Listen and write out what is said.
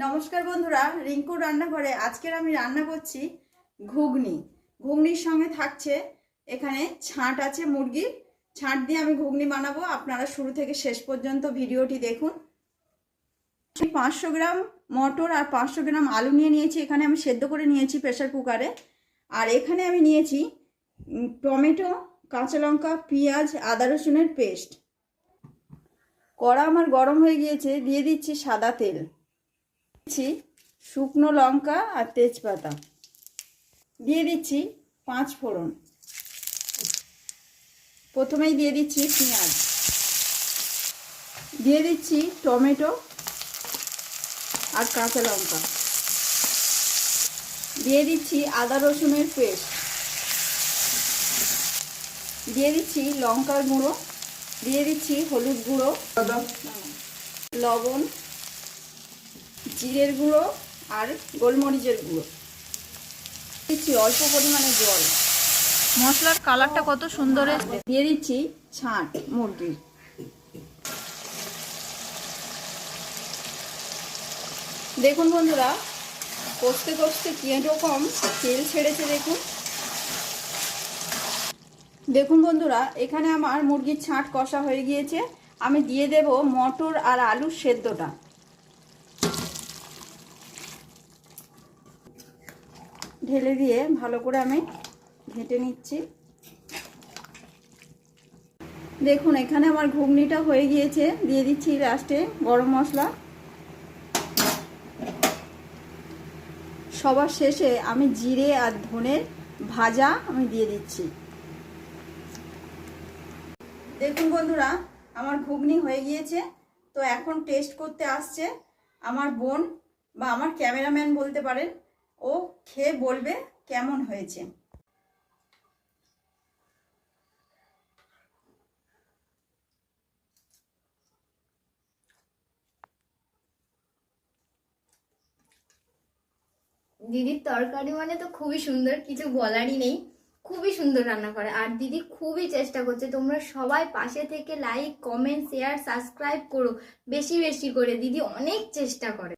নমস্কার বন্ধুরা, রিঙ্কুর রান্নাঘরে আজকের আমি রান্না করছি ঘুগনি। ঘুগনির সঙ্গে থাকছে এখানে ছাঁট আছে মুরগির। ছাঁট দিয়ে আমি ঘুগনি বানাবো। আপনারা শুরু থেকে শেষ পর্যন্ত ভিডিওটি দেখুন। 500 গ্রাম মটর আর 500 গ্রাম আলু নিয়ে নিয়েছি। এখানে আমি সেদ্ধ করে নিয়েছি প্রেসার কুকারে। আর এখানে আমি নিয়েছি টমেটো, কাঁচা লঙ্কা, পেঁয়াজ, আদা রসুনের পেস্ট। কড়া আমার গরম হয়ে গিয়েছে, দিয়ে দিচ্ছি সাদা তেল, শুকনো লঙ্কা আর তেজপাতা, দিয়ে দিচ্ছি 5 ফোড়ন। প্রথমেই দিয়ে দিচ্ছি পেঁয়াজ, দিয়ে দিচ্ছি টমেটো আর কাঁচা লঙ্কা, দিয়ে দিচ্ছি আদা রসুনের পেস্ট, দিয়ে দিচ্ছি লঙ্কার গুঁড়ো, দিয়ে দিচ্ছি হলুদ গুঁড়ো, লবণ, জিরের গুঁড়ো আর গোলমরিচের গুঁড়ো, দিচ্ছি অল্প পরিমাণে জল। মশলার কালারটা কত সুন্দর। দিয়ে দিচ্ছি ছাঁট মুরগির। দেখুন বন্ধুরা, কষতে কষতে কিরকম তেল ছেড়েছে দেখুন। দেখুন বন্ধুরা, এখানে আমার মুরগির ছাঁট কষা হয়ে গিয়েছে। আমি দিয়ে দেব মটর আর আলুর সেদ্ধটা। ঢেলে দিয়ে ভালো করে আমি ঘেঁটে নিচ্ছি। দেখুন এখানে আমার ঘুগনিটা হয়ে গিয়েছে। দিয়ে দিচ্ছি লাস্টে গরম মশলা। সবার শেষে আমি জিরে আর ধনের ভাজা আমি দিয়ে দিচ্ছি। দেখুন বন্ধুরা, আমার ঘুগনি হয়ে গিয়েছে। তো এখন টেস্ট করতে আসছে আমার বোন বা আমার ক্যামেরাম্যান বলতে পারেন। ও খেয়ে বলবে কেমন হয়েছে। দিদির তরকারি মানে তো খুবই সুন্দর, কিছু বলারই নেই। খুবই সুন্দর রান্না করে আর দিদি খুবই চেষ্টা করছে। তোমরা সবাই পাশে থেকে লাইক, কমেন্ট, শেয়ার, সাবস্ক্রাইব করো বেশি বেশি করে। দিদি অনেক চেষ্টা করে।